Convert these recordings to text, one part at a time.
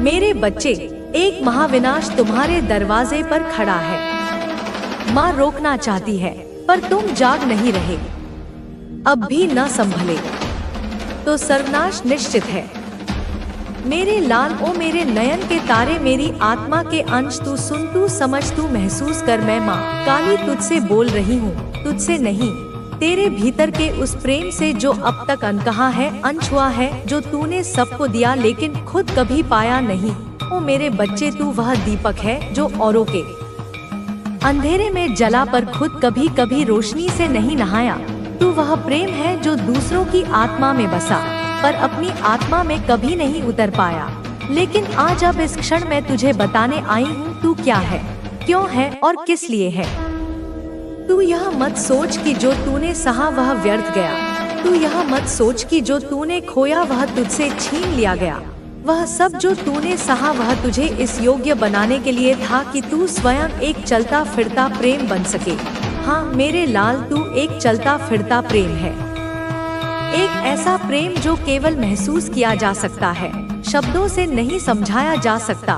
मेरे बच्चे, एक महाविनाश तुम्हारे दरवाजे पर खड़ा है। माँ रोकना चाहती है पर तुम जाग नहीं रहे। अब भी न संभले तो सर्वनाश निश्चित है। मेरे लाल ओ मेरे नयन के तारे, मेरी आत्मा के अंश, तू सुन, तू समझ, तू महसूस कर। मैं माँ काली तुझसे बोल रही हूँ, तुझसे नहीं, तेरे भीतर के उस प्रेम से जो अब तक अनकहा है, अनछुआ है, जो तूने सबको दिया लेकिन खुद कभी पाया नहीं। ओ मेरे बच्चे, तू वह दीपक है जो औरों के अंधेरे में जला पर खुद कभी कभी रोशनी से नहीं नहाया। तू वह प्रेम है जो दूसरों की आत्मा में बसा पर अपनी आत्मा में कभी नहीं उतर पाया। लेकिन आज अब इस क्षण मैं तुझे बताने आई हूँ तू क्या है, क्यों है और किस लिए है। तू यह मत सोच कि जो तूने सहा वह व्यर्थ गया। तू यह मत सोच कि जो तूने खोया वह तुझसे छीन लिया गया। वह सब जो तूने सहा वह तुझे इस योग्य बनाने के लिए था कि तू स्वयं एक चलता फिरता प्रेम बन सके। हाँ मेरे लाल, तू एक चलता फिरता प्रेम है, एक ऐसा प्रेम जो केवल महसूस किया जा सकता है, शब्दों से नहीं समझाया जा सकता।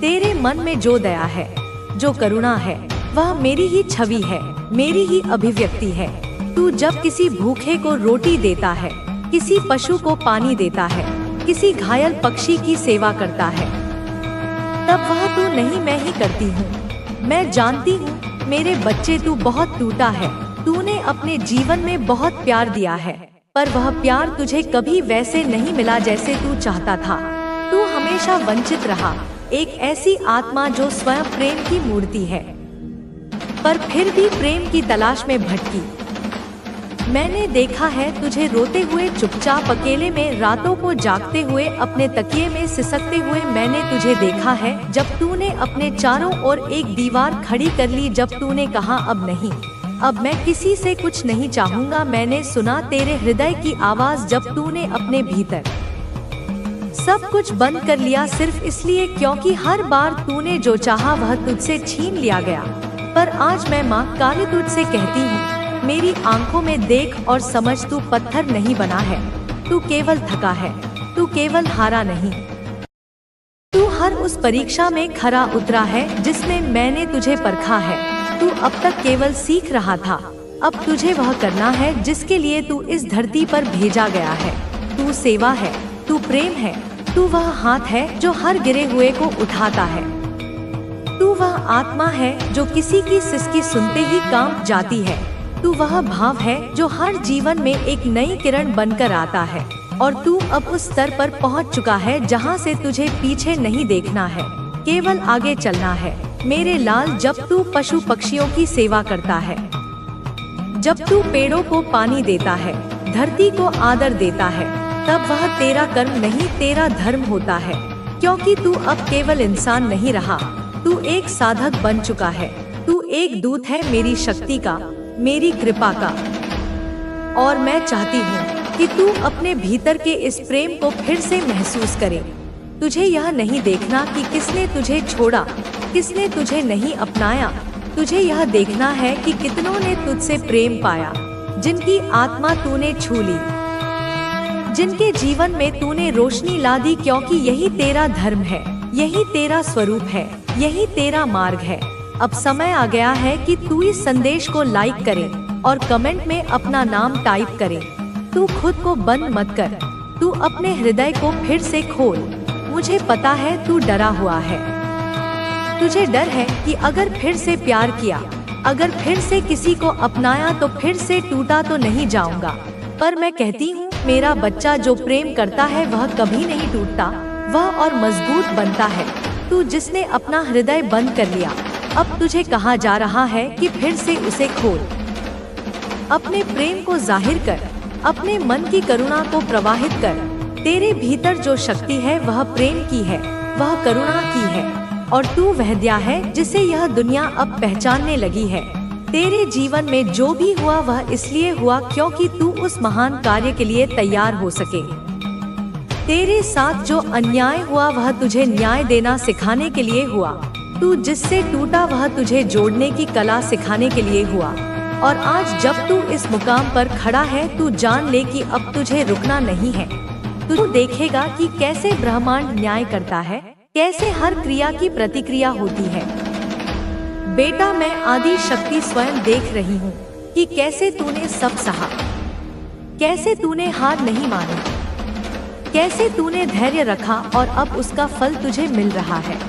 तेरे मन में जो दया है, जो करुणा है, वह मेरी ही छवि है, मेरी ही अभिव्यक्ति है। तू जब किसी भूखे को रोटी देता है, किसी पशु को पानी देता है, किसी घायल पक्षी की सेवा करता है, तब वह तू नहीं मैं ही करती हूँ। मैं जानती हूँ मेरे बच्चे, तू बहुत टूटा है। तूने अपने जीवन में बहुत प्यार दिया है पर वह प्यार तुझे कभी वैसे नहीं मिला जैसे तू चाहता था। तू हमेशा वंचित रहा, एक ऐसी आत्मा जो स्वयं प्रेम की मूर्ति है पर फिर भी प्रेम की तलाश में भटकी। मैंने देखा है तुझे रोते हुए, चुपचाप अकेले में, रातों को जागते हुए, अपने तकिए में सिसकते हुए। मैंने तुझे देखा है जब तूने अपने चारों ओर एक दीवार खड़ी कर ली, जब तूने कहा अब नहीं, अब मैं किसी से कुछ नहीं चाहूंगा। मैंने सुना तेरे हृदय की आवाज जब तूने अपने भीतर सब कुछ बंद कर लिया, सिर्फ इसलिए क्योंकि हर बार तूने जो चाहा वह तुझसे छीन लिया गया। पर आज मैं माँ काली तुझसे कहती हूँ, मेरी आंखों में देख और समझ, तू पत्थर नहीं बना है, तू केवल थका है, तू केवल हारा नहीं, तू हर उस परीक्षा में खरा उतरा है जिसमें मैंने तुझे परखा है। तू अब तक केवल सीख रहा था, अब तुझे वह करना है जिसके लिए तू इस धरती पर भेजा गया है। तू सेवा है, तू प्रेम है, तू वह हाथ है जो हर गिरे हुए को उठाता है। तू वह आत्मा है जो किसी की सिसकी सुनते ही कांप जाती है। तू वह भाव है जो हर जीवन में एक नई किरण बनकर आता है। और तू अब उस स्तर पर पहुंच चुका है जहां से तुझे पीछे नहीं देखना है, केवल आगे चलना है। मेरे लाल, जब तू पशु पक्षियों की सेवा करता है, जब तू पेड़ों को पानी देता है, धरती को आदर देता है, तब वह तेरा कर्म नहीं, तेरा धर्म होता है। क्योंकि तू अब केवल इंसान नहीं रहा, तू एक साधक बन चुका है। तू एक दूत है मेरी शक्ति का, मेरी कृपा का। और मैं चाहती हूँ कि तू अपने भीतर के इस प्रेम को फिर से महसूस करे। तुझे यह नहीं देखना कि किसने तुझे छोड़ा, किसने तुझे नहीं अपनाया। तुझे यह देखना है कि कितनों ने तुझसे प्रेम पाया, जिनकी आत्मा तूने छू ली, जिनके जीवन में तूने रोशनी ला दी। क्योंकि यही तेरा धर्म है, यही तेरा स्वरूप है, यही तेरा मार्ग है। अब समय आ गया है कि तू इस संदेश को लाइक करे और कमेंट में अपना नाम टाइप करे। तू खुद को बंद मत कर, तू अपने हृदय को फिर से खोल। मुझे पता है तू डरा हुआ है, तुझे डर है कि अगर फिर से प्यार किया, अगर फिर से किसी को अपनाया तो फिर से टूटा तो नहीं जाऊंगा। पर मैं कहती हूँ मेरा बच्चा, जो प्रेम करता है वह कभी नहीं टूटता, वह और मजबूत बनता है। तू जिसने अपना हृदय बंद कर लिया, अब तुझे कहा जा रहा है कि फिर से उसे खोल। अपने प्रेम को जाहिर कर, अपने मन की करुणा को प्रवाहित कर। तेरे भीतर जो शक्ति है वह प्रेम की है, वह करुणा की है। और तू वह दिया है जिसे यह दुनिया अब पहचानने लगी है। तेरे जीवन में जो भी हुआ वह इसलिए हुआ क्योंकि तू उस महान कार्य के लिए तैयार हो सके। तेरे साथ जो अन्याय हुआ वह तुझे न्याय देना सिखाने के लिए हुआ। तू जिससे टूटा वह तुझे जोड़ने की कला सिखाने के लिए हुआ। और आज जब तू इस मुकाम पर खड़ा है, तू जान ले कि अब तुझे रुकना नहीं है। तू देखेगा कि कैसे ब्रह्मांड न्याय करता है, कैसे हर क्रिया की प्रतिक्रिया होती है। बेटा, मैं आदि शक्ति स्वयं देख रही हूँ कि कैसे तूने सब सहा, कैसे तूने हार नहीं मानी, कैसे तूने धैर्य रखा और अब उसका फल तुझे मिल रहा है।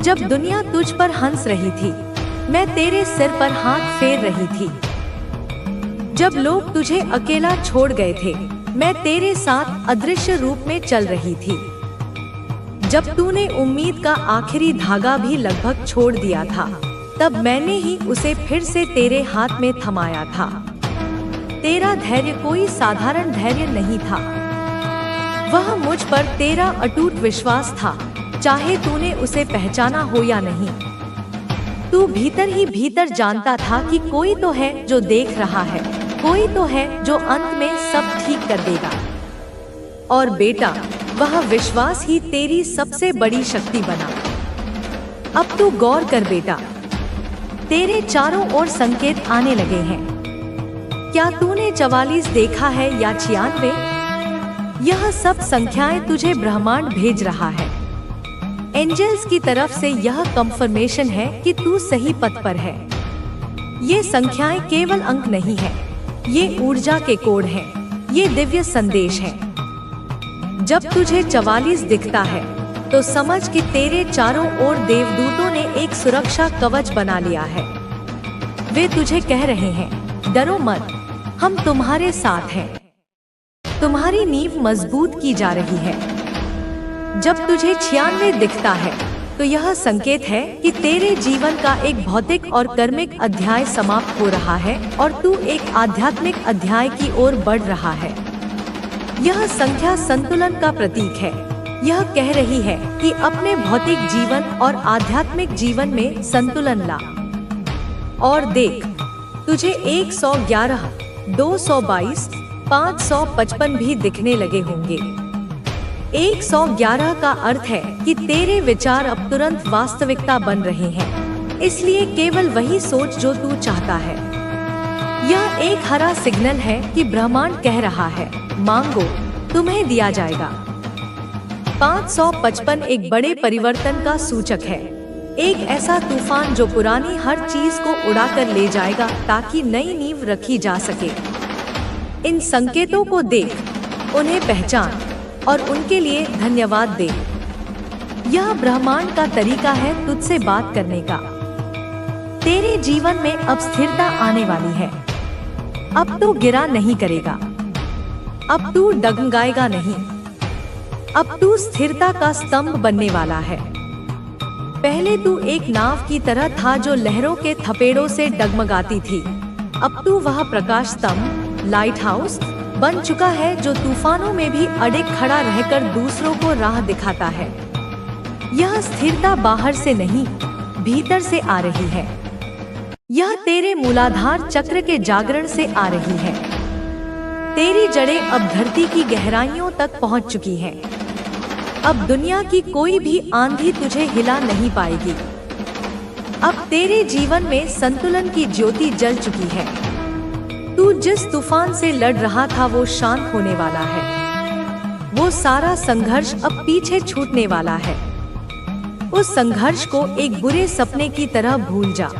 जब दुनिया तुझ पर हंस रही थी, मैं तेरे सिर पर हाथ फेर रही थी। जब लोग तुझे अकेला छोड़ गए थे, मैं तेरे साथ अदृश्य रूप में चल रही थी। जब तूने उम्मीद का आखिरी धागा भी लगभग छोड़ दिया था, तब मैंने ही उसे फिर से तेरे हाथ में थमाया था। तेरा धैर्य कोई साधारण धैर्य नहीं था, वह मुझ पर तेरा अटूट विश्वास था, चाहे तूने उसे पहचाना हो या नहीं। तू भीतर ही भीतर जानता था कि कोई तो है जो देख रहा है, कोई तो है जो अंत में सब ठीक कर देगा। और बेटा, वह विश्वास ही तेरी सबसे बड़ी शक्ति बना। अब तू गौर कर बेटा, तेरे चारों ओर संकेत आने लगे हैं। क्या तूने 44 देखा है या 96? यह सब संख्याएं तुझे ब्रह्मांड भेज रहा है। एंजल्स की तरफ से यह कंफर्मेशन है कि तू सही पथ पर है। ये संख्याएं केवल अंक नहीं है, ये ऊर्जा के कोड हैं, ये दिव्य संदेश हैं। जब तुझे 44 दिखता है, तो समझ कि तेरे चारों ओर देवदूतों ने एक सुरक्षा कवच बना लिया है। वे तुझे कह रहे हैं, डरो मत, हम तुम्हारे साथ हैं। तुम्हारी नींव मजबूत की जा रही है। जब तुझे 96 दिखता है, तो यह संकेत है कि तेरे जीवन का एक भौतिक और कर्मिक अध्याय समाप्त हो रहा है और तू एक आध्यात्मिक अध्याय की ओर बढ़ रहा है। यह संख्या संतुलन का प्रतीक है। यह कह रही है कि अपने भौतिक जीवन और आध्यात्मिक जीवन में संतुलन ला। और देख, तुझे 111, 222, 555 भी दिखने लगे होंगे। 111 का अर्थ है कि तेरे विचार अब तुरंत वास्तविकता बन रहे हैं, इसलिए केवल वही सोच जो तू चाहता है। यह एक हरा सिग्नल है कि ब्रह्मांड कह रहा है, मांगो, तुम्हें दिया जाएगा। 555 एक बड़े परिवर्तन का सूचक है, एक ऐसा तूफान जो पुरानी हर चीज को उड़ाकर ले जाएगा ताकि नई नींव रखी जा सके। इन संकेतों को देख, उन्हें पहचान और उनके लिए धन्यवाद दे। यह ब्रह्मांड का तरीका है तुझसे बात करने का। तेरे जीवन में अब स्थिरता आने वाली है। अब तू गिरा नहीं करेगा, अब तू डगमगाएगा नहीं, अब तू स्थिरता का स्तंभ बनने वाला है। पहले तू एक नाव की तरह था जो लहरों के थपेड़ों से डगमगाती थी। अब तू वह प्रकाश स्तंभ, लाइट हाउस बन चुका है जो तूफानों में भी अड़े खड़ा रहकर दूसरों को राह दिखाता है। यह स्थिरता बाहर से नहीं, भीतर से आ रही है। यह तेरे मूलाधार चक्र के जागरण से आ रही है। तेरी जड़ें अब धरती की गहराइयों तक पहुंच चुकी हैं। अब दुनिया की कोई भी आंधी तुझे हिला नहीं पाएगी। अब तेरे जीवन में संतुलन की ज्योति जल चुकी है। तू जिस तूफान से लड़ रहा था वो शांत होने वाला है। वो सारा संघर्ष अब पीछे छूटने वाला है। उस संघर्ष को एक बुरे सपने की तरह भूल जा।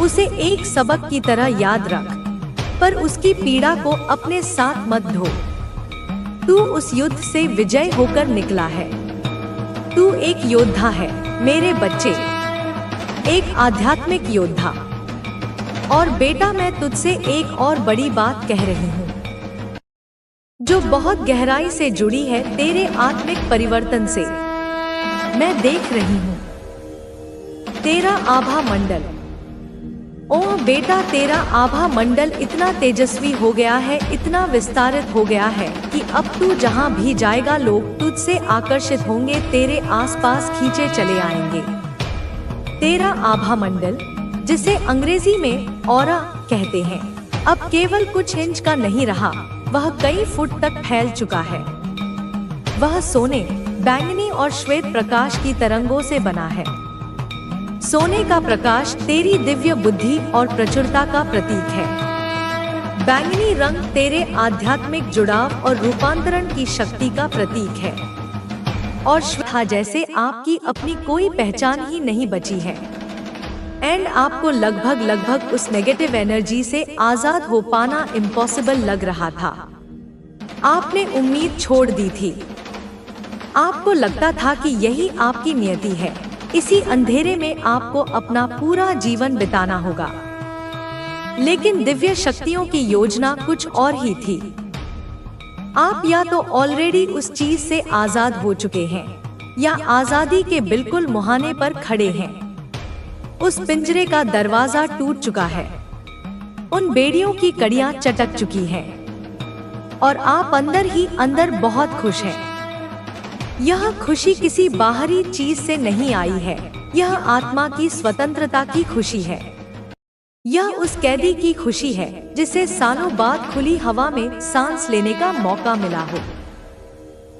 उसे एक सबक की तरह याद रख, पर उसकी पीड़ा को अपने साथ मत ढो। तू उस युद्ध से विजय होकर निकला है। तू एक योद्धा है मेरे बच्चे, एक आध्यात्मिक योद्धा। और बेटा, मैं तुझसे एक और बड़ी बात कह रही हूँ, जो बहुत गहराई से जुड़ी है तेरे आत्मिक परिवर्तन से। मैं देख रही हूँ तेरा आभा मंडल। ओह बेटा, तेरा आभा मंडल इतना तेजस्वी हो गया है, इतना विस्तारित हो गया है कि अब तू जहाँ भी जाएगा लोग तुझसे आकर्षित होंगे, तेरे आसपास खींचे चले आएंगे। तेरा आभा मंडल, जिसे अंग्रेजी में ऑरा कहते हैं, अब केवल कुछ इंच का नहीं रहा, वह कई फुट तक फैल चुका है। वह सोने, बैंगनी और श्वेत प्रकाश की तरंगों से बना है। सोने का प्रकाश तेरी दिव्य बुद्धि और प्रचुरता का प्रतीक है। बैंगनी रंग तेरे आध्यात्मिक जुड़ाव और रूपांतरण की शक्ति का प्रतीक है। और था जैसे आपकी अपनी कोई पहचान ही नहीं बची है। एंड आपको लगभग उस नेगेटिव एनर्जी से आजाद हो पाना इम्पॉसिबल लग रहा था। आपने उम्मीद छोड़ दी थी। आपको लगता था कि यही आपकी नियति है, इसी अंधेरे में आपको अपना पूरा जीवन बिताना होगा। लेकिन दिव्य शक्तियों की योजना कुछ और ही थी। आप या तो ऑलरेडी उस चीज से आजाद हो चुके हैं या आजादी के बिल्कुल मुहाने पर खड़े हैं। उस पिंजरे का दरवाजा टूट चुका है, उन बेड़ियों की कड़ियां चटक चुकी हैं और आप अंदर ही अंदर बहुत खुश हैं। यह खुशी किसी बाहरी चीज से नहीं आई है, यह आत्मा की स्वतंत्रता की खुशी है। यह उस कैदी की खुशी है जिसे सालों बाद खुली हवा में सांस लेने का मौका मिला हो।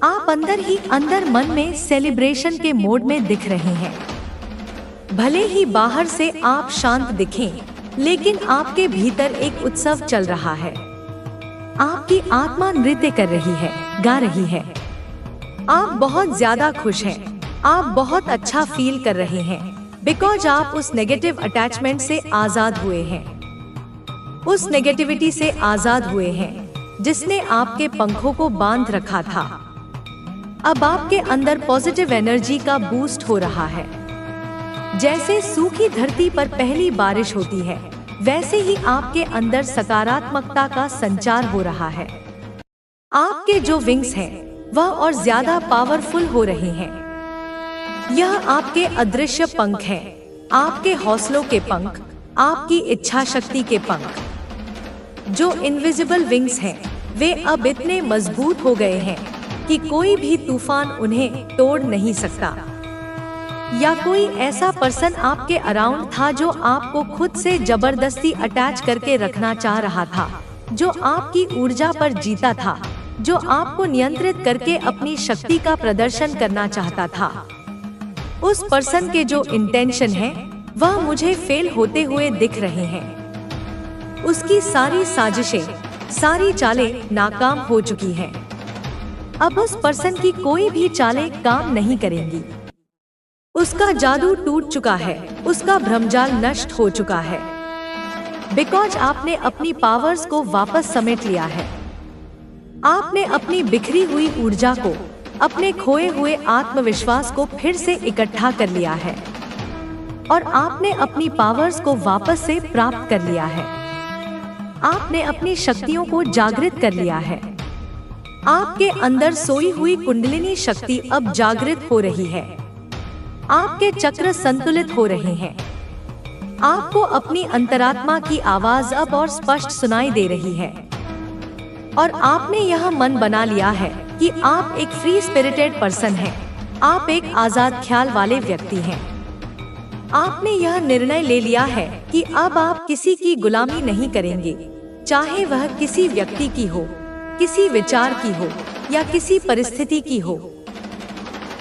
आप अंदर ही अंदर मन में सेलिब्रेशन के मोड में दिख रहे हैं। भले ही बाहर से आप शांत दिखें, लेकिन आपके भीतर एक उत्सव चल रहा है। आपकी आत्मा नृत्य कर रही है, गा रही है। आप बहुत ज्यादा खुश हैं। आप बहुत अच्छा फील कर रहे हैं बिकॉज आप उस नेगेटिव अटैचमेंट से आजाद हुए हैं, उस नेगेटिविटी से आजाद हुए हैं जिसने आपके पंखों को बांध रखा था। अब आपके अंदर पॉजिटिव एनर्जी का बूस्ट हो रहा है। जैसे सूखी धरती पर पहली बारिश होती है, वैसे ही आपके अंदर सकारात्मकता का संचार हो रहा है। आपके जो विंग्स हैं वह और ज्यादा पावरफुल हो रहे हैं। यह आपके अदृश्य पंख हैं, आपके हौसलों के पंख, आपकी इच्छा शक्ति के पंख। जो इनविजिबल विंग्स हैं, वे अब इतने मजबूत हो गए हैं कि कोई भी तूफान उन्हें तोड़ नहीं सकता। या कोई ऐसा पर्सन आपके अराउंड था जो आपको खुद से जबरदस्ती अटैच करके रखना चाह रहा था, जो आपकी ऊर्जा पर जीता था, जो आपको नियंत्रित करके अपनी शक्ति का प्रदर्शन करना चाहता था। उस पर्सन के जो इंटेंशन है वह मुझे फेल होते हुए दिख रहे हैं। उसकी सारी साजिशें, सारी चालें नाकाम हो चुकी हैं। अब उस पर्सन की कोई भी चालें काम नहीं करेंगी। उसका जादू टूट चुका है, उसका भ्रमजाल नष्ट हो चुका है। बिकॉज आपने अपनी पावर्स को वापस समेट लिया है। आपने अपनी बिखरी हुई ऊर्जा को, अपने खोए हुए आत्मविश्वास को फिर से इकट्ठा कर लिया है और आपने अपनी पावर्स को वापस से प्राप्त कर लिया है। आपने अपनी शक्तियों को जागृत कर लिया है। आपके अंदर सोई हुई कुंडलिनी शक्ति अब जागृत हो रही है। आपके चक्र संतुलित हो रहे हैं। आपको अपनी अंतरात्मा की आवाज अब और स्पष्ट सुनाई दे रही है और आपने यह मन बना लिया है कि आप एक फ्री स्पिरिटेड पर्सन हैं। आप एक आजाद ख्याल वाले व्यक्ति हैं। आपने यह निर्णय ले लिया है कि अब आप किसी की गुलामी नहीं करेंगे, चाहे वह किसी व्यक्ति की हो, किसी विचार की हो या किसी परिस्थिति की हो।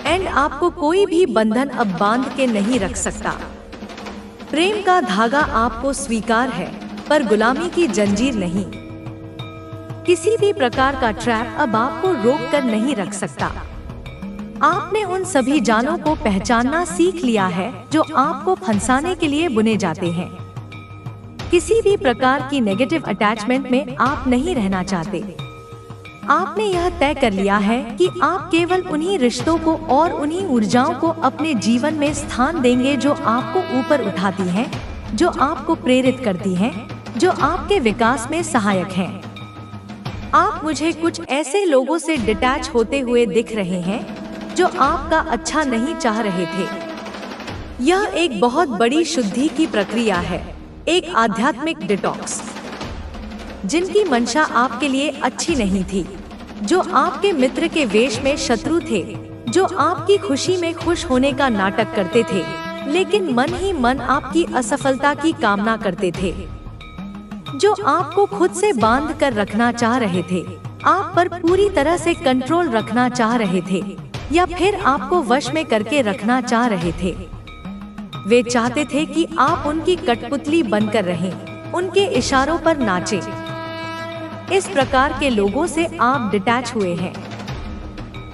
एंड आपको कोई भी बंधन अब बांध के नहीं रख सकता। प्रेम का धागा आपको स्वीकार है, पर गुलामी की जंजीर नहीं। किसी भी प्रकार का ट्रैप अब आपको रोक कर नहीं रख सकता। आपने उन सभी जालों को पहचानना सीख लिया है जो आपको फंसाने के लिए बुने जाते हैं। किसी भी प्रकार की नेगेटिव अटैचमेंट में आप नहीं रहना चाहते। आपने यह तय कर लिया है कि आप केवल उन्हीं रिश्तों को और उन्हीं ऊर्जाओं को अपने जीवन में स्थान देंगे जो आपको ऊपर उठाती हैं, जो आपको प्रेरित करती हैं, जो आपके विकास में सहायक हैं। आप मुझे कुछ ऐसे लोगों से डिटैच होते हुए दिख रहे हैं जो आपका अच्छा नहीं चाह रहे थे। यह एक बहुत बड़ी शुद्धि की प्रक्रिया है, एक आध्यात्मिक डिटॉक्स। जिनकी मंशा आपके लिए अच्छी नहीं थी, जो आपके मित्र के वेश में शत्रु थे, जो आपकी खुशी में खुश होने का नाटक करते थे, लेकिन मन ही मन आपकी असफलता की कामना करते थे, जो आपको खुद से बांध कर रखना चाह रहे थे, आप पर पूरी तरह से कंट्रोल रखना चाह रहे थे या फिर आपको वश में करके रखना चाह रहे थे। वे चाहते थे कि आप उनकी कठपुतली बनकर रहें, उनके इशारों पर नाचें। इस प्रकार के लोगों से आप डिटैच हुए हैं।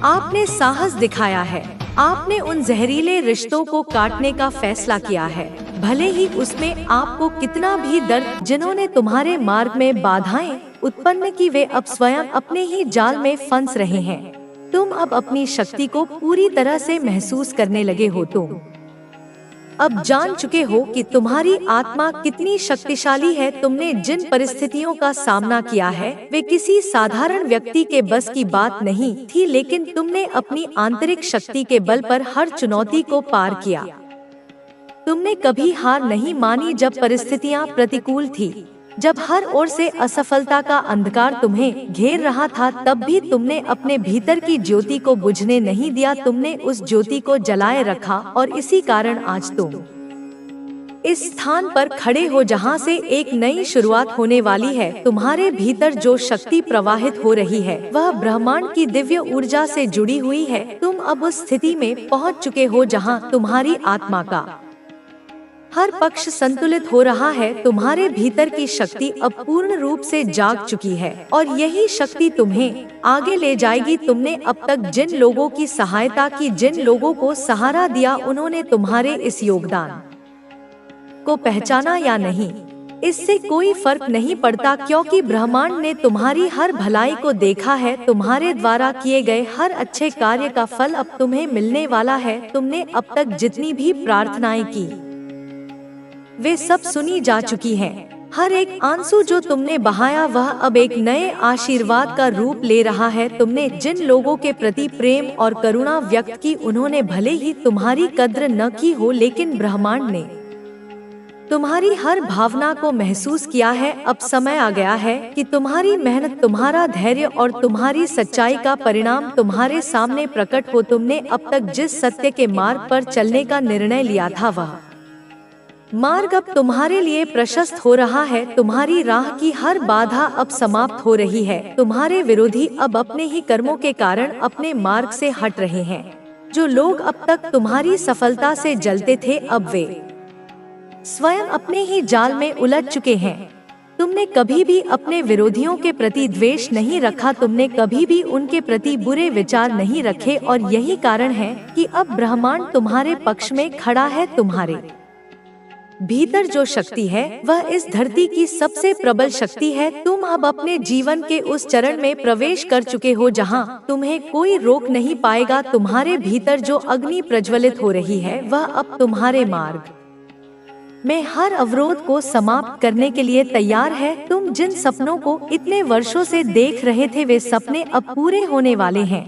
आपने साहस दिखाया है। आपने उन जहरीले रिश्तों को काटने का फैसला किया है, भले ही उसमें आपको कितना भी दर्द। जिन्होंने तुम्हारे मार्ग में बाधाएं उत्पन्न की, वे अब स्वयं अपने ही जाल में फंस रहे हैं। तुम अब अपनी शक्ति को पूरी तरह से महसूस करने लगे हो। तुम अब जान चुके हो कि तुम्हारी आत्मा कितनी शक्तिशाली है। तुमने जिन परिस्थितियों का सामना किया है वे किसी साधारण व्यक्ति के बस की बात नहीं थी, लेकिन तुमने अपनी आंतरिक शक्ति के बल पर हर चुनौती को पार किया। तुमने कभी हार नहीं मानी जब परिस्थितियां प्रतिकूल थी, जब हर ओर से असफलता का अंधकार तुम्हें घेर रहा था, तब भी तुमने अपने भीतर की ज्योति को बुझने नहीं दिया। तुमने उस ज्योति को जलाए रखा और इसी कारण आज तुम इस स्थान पर खड़े हो जहां से एक नई शुरुआत होने वाली है। तुम्हारे भीतर जो शक्ति प्रवाहित हो रही है वह ब्रह्मांड की दिव्य ऊर्जा से जुड़ी हुई है। तुम अब उस स्थिति में पहुंच चुके हो जहां तुम्हारी आत्मा का हर पक्ष संतुलित हो रहा है। तुम्हारे भीतर की शक्ति अब पूर्ण रूप से जाग चुकी है और यही शक्ति तुम्हें आगे ले जाएगी। तुमने अब तक जिन लोगों की सहायता की, जिन लोगों को सहारा दिया, उन्होंने तुम्हारे इस योगदान को पहचाना या नहीं, इससे कोई फर्क नहीं पड़ता, क्योंकि ब्रह्मांड ने तुम्हारी हर भलाई को देखा है। तुम्हारे द्वारा किए गए हर अच्छे कार्य का फल अब तुम्हें मिलने वाला है। तुमने अब तक जितनी भी प्रार्थनाएं की वे सब सुनी जा चुकी हैं। हर एक आंसू जो तुमने बहाया वह अब एक नए आशीर्वाद का रूप ले रहा है। तुमने जिन लोगों के प्रति प्रेम और करुणा व्यक्त की, उन्होंने भले ही तुम्हारी कद्र न की हो, लेकिन ब्रह्मांड ने तुम्हारी हर भावना को महसूस किया है। अब समय आ गया है कि तुम्हारी मेहनत, तुम्हारा धैर्य और तुम्हारी सच्चाई का परिणाम तुम्हारे सामने प्रकट हो। तुमने अब तक जिस सत्य के मार्ग पर चलने का निर्णय लिया था, वह मार्ग अब तुम्हारे लिए प्रशस्त हो रहा है। तुम्हारी राह की हर बाधा अब समाप्त हो रही है। तुम्हारे विरोधी अब अपने ही कर्मों के कारण अपने मार्ग से हट रहे हैं। जो लोग अब तक तुम्हारी सफलता से जलते थे, अब वे स्वयं अपने ही जाल में उलझ चुके हैं। तुमने कभी भी अपने विरोधियों के प्रति द्वेष नहीं रखा, तुमने कभी भी उनके प्रति बुरे विचार नहीं रखे, और यही कारण है कि अब ब्रह्मांड तुम्हारे पक्ष में खड़ा है। तुम्हारे भीतर जो शक्ति है वह इस धरती की सबसे प्रबल शक्ति है। तुम अब अपने जीवन के उस चरण में प्रवेश कर चुके हो जहां तुम्हें कोई रोक नहीं पाएगा। तुम्हारे भीतर जो अग्नि प्रज्वलित हो रही है वह अब तुम्हारे मार्ग में हर अवरोध को समाप्त करने के लिए तैयार है। तुम जिन सपनों को इतने वर्षों से देख रहे थे, वे सपने अब पूरे होने वाले हैं।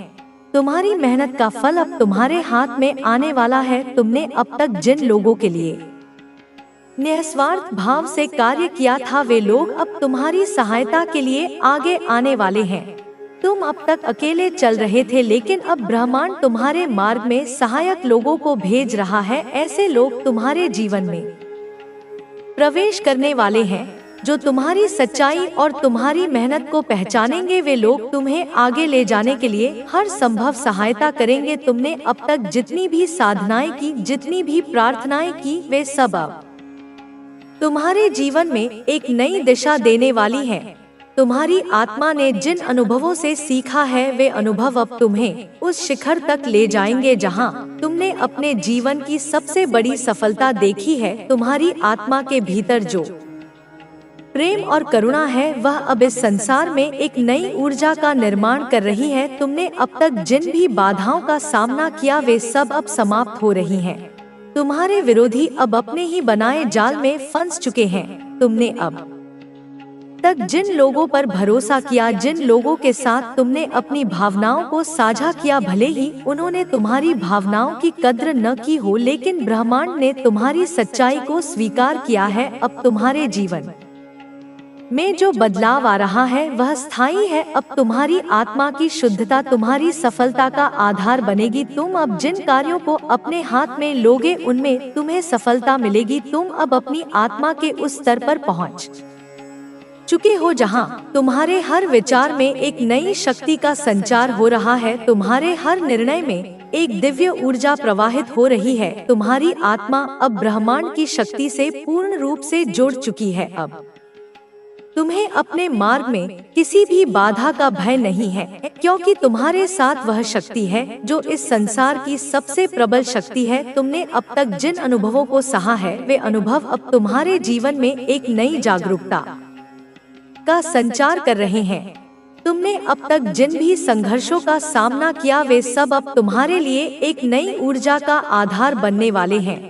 तुम्हारी मेहनत का फल अब तुम्हारे हाथ में आने वाला है। तुमने अब तक जिन लोगों के लिए निस्वार्थ भाव से कार्य किया था, वे लोग अब तुम्हारी सहायता के लिए आगे आने वाले हैं। तुम अब तक अकेले चल रहे थे, लेकिन अब ब्रह्मांड तुम्हारे मार्ग में सहायक लोगों को भेज रहा है। ऐसे लोग तुम्हारे जीवन में प्रवेश करने वाले हैं जो तुम्हारी सच्चाई और तुम्हारी मेहनत को पहचानेंगे। वे लोग तुम्हें आगे ले जाने के लिए हर संभव सहायता करेंगे। तुमने अब तक जितनी भी साधनाएं की, जितनी भी प्रार्थनाएं की, वे सब अब तुम्हारे जीवन में एक नई दिशा देने वाली हैं। तुम्हारी आत्मा ने जिन अनुभवों से सीखा है, वे अनुभव अब तुम्हें उस शिखर तक ले जाएंगे जहां तुमने अपने जीवन की सबसे बड़ी सफलता देखी है। तुम्हारी आत्मा के भीतर जो प्रेम और करुणा है वह अब इस संसार में एक नई ऊर्जा का निर्माण कर रही है। तुमने अब तक जिन भी बाधाओं का सामना किया, वे सब अब समाप्त हो रही हैं। तुम्हारे विरोधी अब अपने ही बनाए जाल में फंस चुके हैं। तुमने अब तक जिन लोगों पर भरोसा किया, जिन लोगों के साथ तुमने अपनी भावनाओं को साझा किया, भले ही उन्होंने तुम्हारी भावनाओं की कद्र न की हो, लेकिन ब्रह्मांड ने तुम्हारी सच्चाई को स्वीकार किया है। अब तुम्हारे जीवन में जो बदलाव आ रहा है वह स्थायी है। अब तुम्हारी आत्मा की शुद्धता तुम्हारी सफलता का आधार बनेगी। तुम अब जिन कार्यों को अपने हाथ में लोगे, उनमें तुम्हें सफलता मिलेगी। तुम अब अपनी आत्मा के उस स्तर पर पहुंच चुके हो जहां तुम्हारे हर विचार में एक नई शक्ति का संचार हो रहा है। तुम्हारे हर निर्णय में एक दिव्य ऊर्जा प्रवाहित हो रही है। तुम्हारी आत्मा अब ब्रह्मांड की शक्ति से पूर्ण रूप से जुड़ चुकी है। अब तुम्हें अपने मार्ग में किसी भी बाधा का भय नहीं है, क्योंकि तुम्हारे साथ वह शक्ति है जो इस संसार की सबसे प्रबल शक्ति है। तुमने अब तक जिन अनुभवों को सहा है, वे अनुभव अब तुम्हारे जीवन में एक नई जागरूकता का संचार कर रहे हैं। तुमने अब तक जिन भी संघर्षों का सामना किया, वे सब अब तुम्हारे लिए एक नई ऊर्जा का आधार बनने वाले हैं।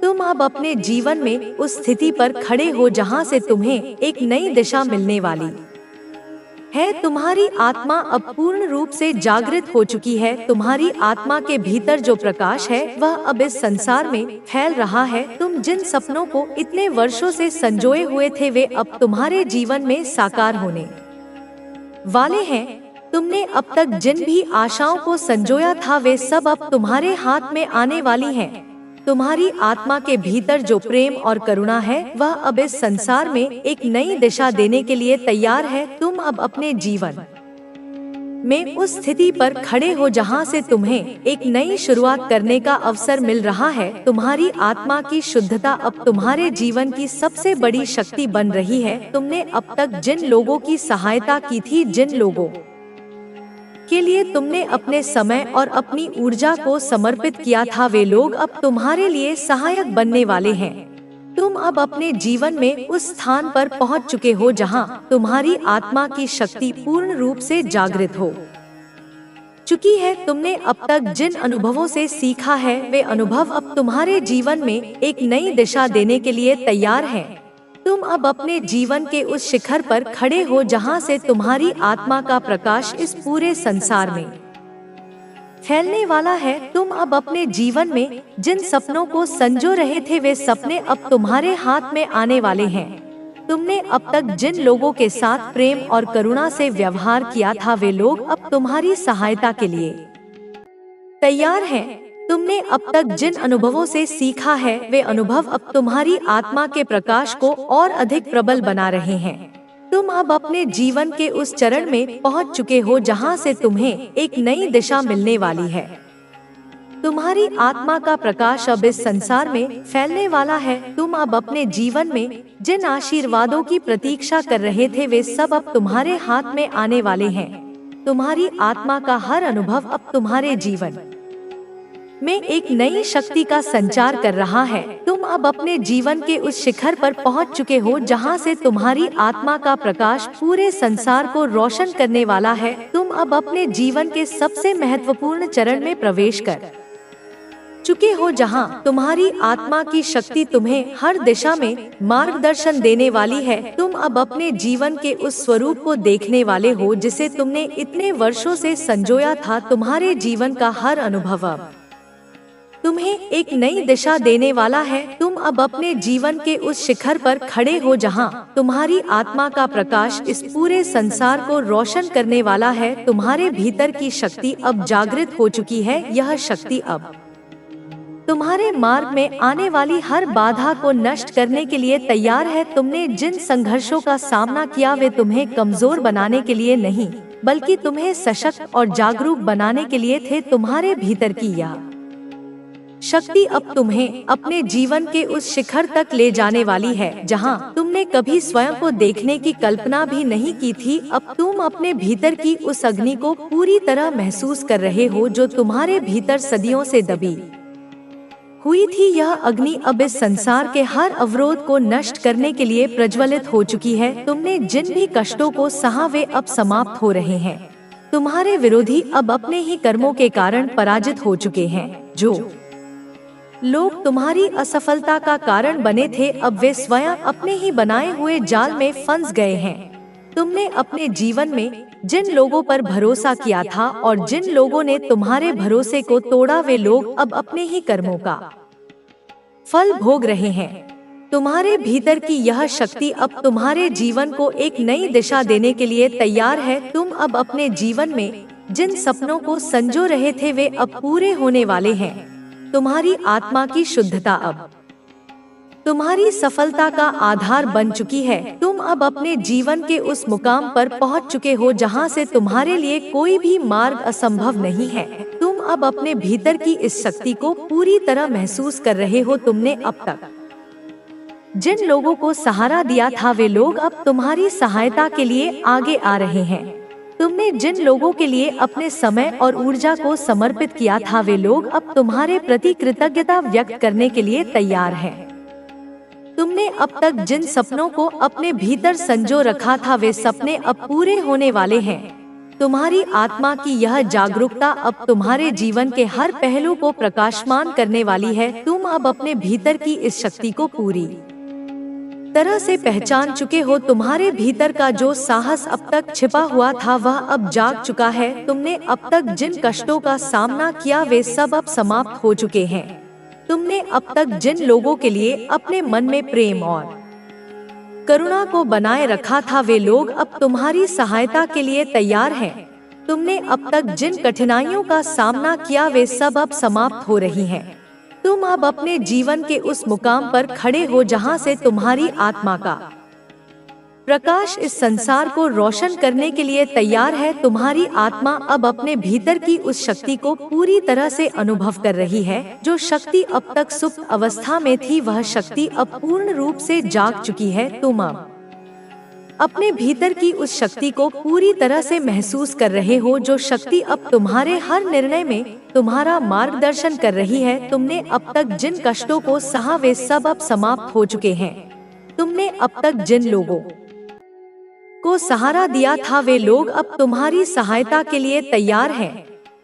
तुम अब अपने जीवन में उस स्थिति पर खड़े हो जहां से तुम्हें एक नई दिशा मिलने वाली है। तुम्हारी आत्मा अब पूर्ण रूप से जागृत हो चुकी है। तुम्हारी आत्मा के भीतर जो प्रकाश है, वह अब इस संसार में फैल रहा है। तुम जिन सपनों को इतने वर्षों से संजोए हुए थे, वे अब तुम्हारे जीवन में साकार होने वाले हैं। तुमने अब तक जिन भी आशाओं को संजोया था, वे सब अब तुम्हारे हाथ में आने वाली हैं। तुम्हारी आत्मा के भीतर जो प्रेम और करुणा है, वह अब इस संसार में एक नई दिशा देने के लिए तैयार है। तुम अब अपने जीवन में उस स्थिति पर खड़े हो जहां से तुम्हें एक नई शुरुआत करने का अवसर मिल रहा है। तुम्हारी आत्मा की शुद्धता अब तुम्हारे जीवन की सबसे बड़ी शक्ति बन रही है। तुमने अब तक जिन लोगों की सहायता की थी, जिन लोगों के लिए तुमने अपने समय और अपनी ऊर्जा को समर्पित किया था, वे लोग अब तुम्हारे लिए सहायक बनने वाले हैं। तुम अब अपने जीवन में उस स्थान पर पहुंच चुके हो जहां तुम्हारी आत्मा की शक्ति पूर्ण रूप से जागृत हो चुकी है। तुमने अब तक जिन अनुभवों से सीखा है, वे अनुभव अब तुम्हारे जीवन में एक नई दिशा देने के लिए तैयार हैं। तुम अब अपने जीवन के उस शिखर पर खड़े हो जहां से तुम्हारी आत्मा का प्रकाश इस पूरे संसार में फैलने वाला है। तुम अब अपने जीवन में जिन सपनों को संजो रहे थे, वे सपने अब तुम्हारे हाथ में आने वाले हैं। तुमने अब तक जिन लोगों के साथ प्रेम और करुणा से व्यवहार किया था, वे लोग अब तुम्हारी सहायता के लिए तैयार हैं। तुमने अब तक जिन अनुभवों से सीखा है, वे अनुभव अब तुम्हारी आत्मा के प्रकाश को और अधिक प्रबल बना रहे हैं। तुम अब अपने जीवन के उस चरण में पहुंच चुके हो जहां से तुम्हें एक नई दिशा मिलने वाली है। तुम्हारी आत्मा का प्रकाश अब इस संसार में फैलने वाला है। तुम अब अपने जीवन में जिन आशीर्वादों की प्रतीक्षा कर रहे थे, वे सब अब तुम्हारे हाथ में आने वाले हैं। तुम्हारी आत्मा का हर अनुभव अब तुम्हारे जीवन में एक नई शक्ति का संचार कर रहा है। तुम अब अपने जीवन के उस शिखर पर पहुंच चुके हो जहां से तुम्हारी आत्मा का प्रकाश पूरे संसार को रोशन करने वाला है। तुम अब अपने जीवन के सबसे महत्वपूर्ण चरण में प्रवेश कर चुके हो जहां तुम्हारी आत्मा की शक्ति तुम्हें हर दिशा में मार्गदर्शन देने वाली है। तुम अब अपने जीवन के उस स्वरूप को देखने वाले हो जिसे तुमने इतने वर्षों से संजोया था। तुम्हारे जीवन का हर अनुभव अब तुम्हें एक नई दिशा देने वाला है। तुम अब अपने जीवन के उस शिखर पर खड़े हो जहां तुम्हारी आत्मा का प्रकाश इस पूरे संसार को रोशन करने वाला है। तुम्हारे भीतर की शक्ति अब जागृत हो चुकी है। यह शक्ति अब तुम्हारे मार्ग में आने वाली हर बाधा को नष्ट करने के लिए तैयार है। तुमने जिन संघर्षों का सामना किया, वे तुम्हें कमजोर बनाने के लिए नहीं, बल्कि तुम्हें सशक्त और जागरूक बनाने के लिए थे। तुम्हारे भीतर की यह शक्ति अब तुम्हें अपने जीवन के उस शिखर तक ले जाने वाली है जहां तुमने कभी स्वयं को देखने की कल्पना भी नहीं की थी। अब तुम अपने भीतर की उस अग्नि को पूरी तरह महसूस कर रहे हो जो तुम्हारे भीतर सदियों से दबी हुई थी। यह अग्नि अब इस संसार के हर अवरोध को नष्ट करने के लिए प्रज्वलित हो चुकी है। तुमने जिन भी कष्टों को सहा, वे अब समाप्त हो रहे हैं। तुम्हारे विरोधी अब अपने ही कर्मों के कारण पराजित हो चुके हैं। जो लोग तुम्हारी असफलता का कारण बने थे, अब वे स्वयं अपने ही बनाए हुए जाल में फंस गए हैं। तुमने अपने जीवन में जिन लोगों पर भरोसा किया था और जिन लोगों ने तुम्हारे भरोसे को तोड़ा, वे लोग अब अपने ही कर्मों का फल भोग रहे हैं। तुम्हारे भीतर की यह शक्ति अब तुम्हारे जीवन को एक नई दिशा देने के लिए तैयार है। तुम अब अपने जीवन में जिन सपनों को संजो रहे थे, वे अब पूरे होने वाले हैं। तुम्हारी आत्मा की शुद्धता अब तुम्हारी सफलता का आधार बन चुकी है। तुम अब अपने जीवन के उस मुकाम पर पहुंच चुके हो जहां से तुम्हारे लिए कोई भी मार्ग असंभव नहीं है। तुम अब अपने भीतर की इस शक्ति को पूरी तरह महसूस कर रहे हो। तुमने अब तक जिन लोगों को सहारा दिया था वे लोग अब तुम्हारी सहायता के लिए आगे आ रहे हैं। तुमने जिन लोगों के लिए अपने समय और ऊर्जा को समर्पित किया था वे लोग अब तुम्हारे प्रति कृतज्ञता व्यक्त करने के लिए तैयार हैं। तुमने अब तक जिन सपनों को अपने भीतर संजो रखा था वे सपने अब पूरे होने वाले हैं। तुम्हारी आत्मा की यह जागरूकता अब तुम्हारे जीवन के हर पहलू को प्रकाशमान करने वाली है। तुम अब अपने भीतर की इस शक्ति को पूरी तरह से पहचान चुके हो। तुम्हारे भीतर का जो साहस अब तक छिपा हुआ था वह अब जाग चुका है। तुमने अब तक जिन कष्टों का सामना किया वे सब अब समाप्त हो चुके हैं। तुमने अब तक जिन लोगों के लिए अपने मन में प्रेम और करुणा को बनाए रखा था वे लोग अब तुम्हारी सहायता के लिए तैयार हैं। तुमने अब तक जिन कठिनाइयों का सामना किया वे सब अब समाप्त हो रही हैं। तुम अब अपने जीवन के उस मुकाम पर खड़े हो जहां से तुम्हारी आत्मा का प्रकाश इस संसार को रोशन करने के लिए तैयार है। तुम्हारी आत्मा अब अपने भीतर की उस शक्ति को पूरी तरह से अनुभव कर रही है। जो शक्ति अब तक सुप्त अवस्था में थी वह शक्ति अब पूर्ण रूप से जाग चुकी है। तुम अब अपने भीतर की उस शक्ति को पूरी तरह से महसूस कर रहे हो। जो शक्ति अब तुम्हारे हर निर्णय में तुम्हारा मार्गदर्शन कर रही है। तुमने अब तक जिन कष्टों को सहा वे सब अब समाप्त हो चुके हैं। तुमने अब तक जिन लोगों को सहारा दिया था वे लोग अब तुम्हारी सहायता के लिए तैयार हैं।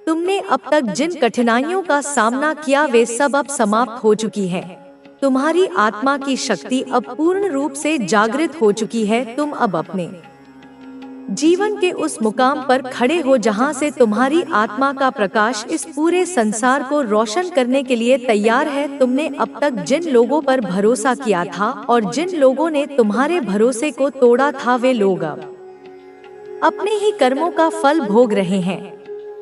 तुमने अब तक जिन कठिनाइयों का सामना किया वे सब अब समाप्त हो चुकी है। तुम्हारी आत्मा की शक्ति अब पूर्ण रूप से जागृत हो चुकी है। तुम अब अपने जीवन के उस मुकाम पर खड़े हो जहां से तुम्हारी आत्मा का प्रकाश इस पूरे संसार को रोशन करने के लिए तैयार है। तुमने अब तक जिन लोगों पर भरोसा किया था और जिन लोगों ने तुम्हारे भरोसे को तोड़ा था वे लोग अब अपने ही कर्मों का फल भोग रहे हैं।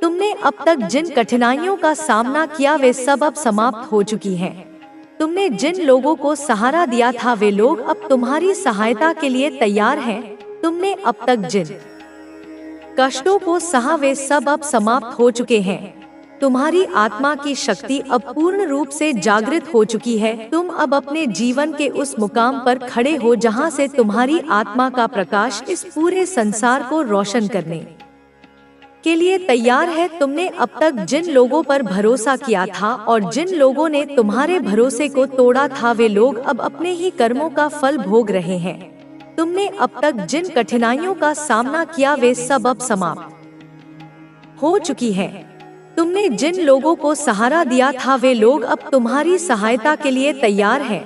तुमने अब तक जिन कठिनाइयों का सामना किया वे सब अब समाप्त हो चुकी हैं। तुमने जिन लोगों को सहारा दिया था वे लोग अब तुम्हारी सहायता के लिए तैयार हैं। तुमने अब तक जिन कष्टों को सहा वे सब अब समाप्त हो चुके हैं। तुम्हारी आत्मा की शक्ति अब पूर्ण रूप से जागृत हो चुकी है। तुम अब अपने जीवन के उस मुकाम पर खड़े हो जहां से तुम्हारी आत्मा का प्रकाश इस पूरे संसार को रोशन करने के लिए तैयार है। तुमने अब तक जिन लोगों पर भरोसा किया था और जिन लोगों ने तुम्हारे भरोसे को तोड़ा था वे लोग अब अपने ही कर्मों का फल भोग रहे हैं। तुमने अब तक जिन कठिनाइयों का सामना किया वे सब अब समाप्त हो चुकी है। तुमने जिन लोगों को सहारा दिया था वे लोग अब तुम्हारी सहायता के लिए तैयार हैं।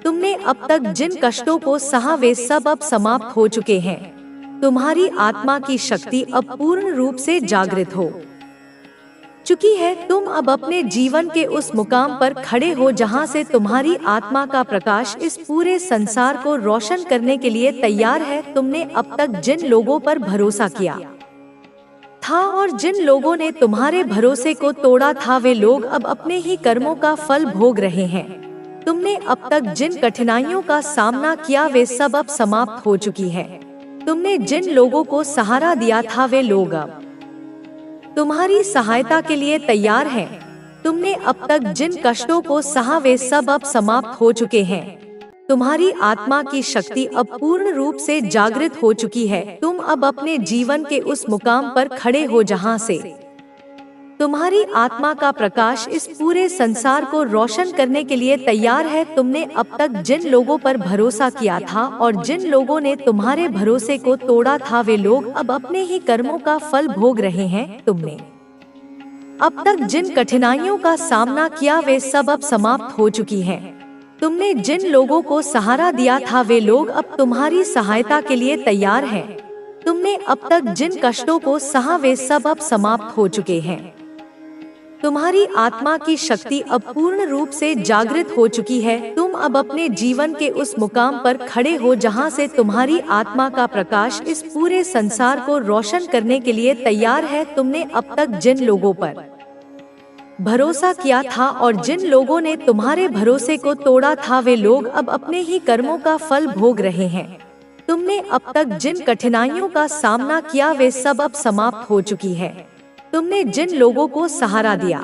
तुमने अब तक जिन कष्टों को सहा वे सब अब समाप्त हो चुके हैं। तुम्हारी आत्मा की शक्ति अब पूर्ण रूप से जागृत हो चुकी है। तुम अब अपने जीवन के उस मुकाम पर खड़े हो जहां से तुम्हारी आत्मा का प्रकाश इस पूरे संसार को रोशन करने के लिए तैयार है। तुमने अब तक जिन लोगों पर भरोसा किया था और जिन लोगों ने तुम्हारे भरोसे को तोड़ा था वे लोग अब अपने ही कर्मों का फल भोग रहे हैं। तुमने अब तक जिन कठिनाइयों का सामना किया वे सब अब समाप्त हो चुकी है। तुमने जिन लोगों को सहारा दिया था वे लोग अब तुम्हारी सहायता के लिए तैयार हैं। तुमने अब तक जिन कष्टों को सहा वे सब अब समाप्त हो चुके हैं। तुम्हारी आत्मा की शक्ति अब पूर्ण रूप से जागृत हो चुकी है। तुम अब अपने जीवन के उस मुकाम पर खड़े हो जहां से तुम्हारी आत्मा का प्रकाश इस पूरे संसार को रोशन करने के लिए तैयार है। तुमने अब तक जिन लोगों पर भरोसा किया था और जिन लोगों ने तुम्हारे भरोसे को तोड़ा था वे लोग अब अपने ही कर्मों का फल भोग रहे हैं। तुमने अब तक जिन कठिनाइयों का सामना किया वे सब अब समाप्त हो चुकी हैं। तुमने जिन लोगों को सहारा दिया था वे लोग अब तुम्हारी सहायता के लिए तैयार हैं। तुमने अब तक जिन कष्टों को सहा वे सब अब समाप्त हो चुके हैं। तुम्हारी आत्मा की शक्ति अब पूर्ण रूप से जागृत हो चुकी है। तुम अब अपने जीवन के उस मुकाम पर खड़े हो जहां से तुम्हारी आत्मा का प्रकाश इस पूरे संसार को रोशन करने के लिए तैयार है। तुमने अब तक जिन लोगों पर भरोसा किया था और जिन लोगों ने तुम्हारे भरोसे को तोड़ा था वे लोग अब अपने ही कर्मों का फल भोग रहे हैं। तुमने अब तक जिन कठिनाइयों का सामना किया वे सब अब समाप्त हो चुकी है। तुमने जिन लोगों को सहारा दिया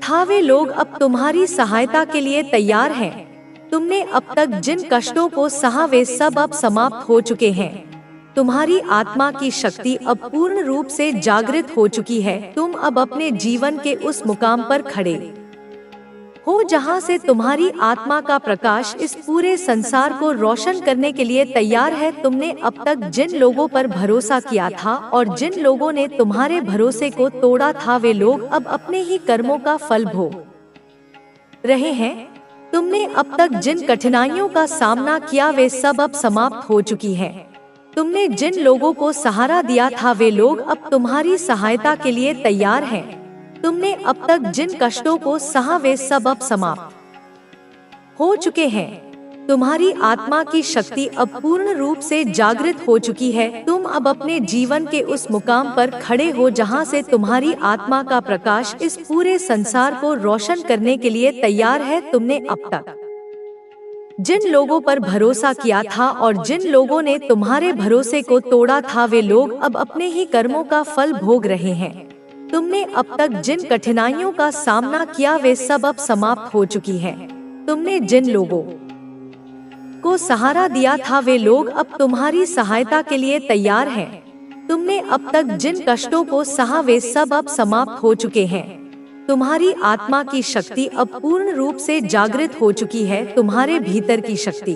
था वे लोग अब तुम्हारी सहायता के लिए तैयार हैं। तुमने अब तक जिन कष्टों को सहा वे सब अब समाप्त हो चुके हैं। तुम्हारी आत्मा की शक्ति अब पूर्ण रूप से जागृत हो चुकी है। तुम अब अपने जीवन के उस मुकाम पर खड़े हो जहां से तुम्हारी आत्मा का प्रकाश इस पूरे संसार को रोशन करने के लिए तैयार है। तुमने अब तक जिन लोगों पर भरोसा किया था और जिन लोगों ने तुम्हारे भरोसे को तोड़ा था, वे लोग अब अपने ही कर्मों का फल भोग रहे हैं। तुमने अब तक जिन कठिनाइयों का सामना किया वे सब अब समाप्त हो चुकी है। तुमने जिन लोगों को सहारा दिया था वे लोग अब तुम्हारी सहायता के लिए तैयार हैं। तुमने अब तक जिन कष्टों को सहा वे सब अब समाप्त हो चुके हैं। तुम्हारी आत्मा की शक्ति अब पूर्ण रूप से जागृत हो चुकी है। तुम अब अपने जीवन के उस मुकाम पर खड़े हो जहां से तुम्हारी आत्मा का प्रकाश इस पूरे संसार को रोशन करने के लिए तैयार है। तुमने अब तक जिन लोगों पर भरोसा किया था और जिन लोगों ने तुम्हारे भरोसे को तोड़ा था, वे लोग अब अपने ही कर्मों का फल भोग रहे हैं। तुमने अब तक जिन कठिनाइयों का सामना किया वे सब अब समाप्त हो चुकी हैं। तुमने जिन लोगों को सहारा दिया था वे लोग अब तुम्हारी सहायता के लिए तैयार हैं। तुमने अब तक जिन कष्टों को सहा वे सब अब समाप्त हो चुके हैं। तुम्हारी आत्मा की शक्ति अब पूर्ण रूप से जागृत हो चुकी है। तुम्हारे भीतर की शक्ति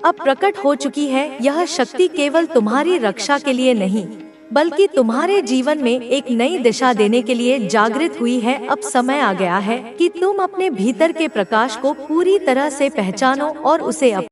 अब प्रकट हो चुकी है। यह शक्ति केवल तुम्हारी रक्षा के लिए नहीं बल्कि तुम्हारे जीवन में एक नई दिशा देने के लिए जागृत हुई है। अब समय आ गया है कि तुम अपने भीतर के प्रकाश को पूरी तरह से पहचानो और उसे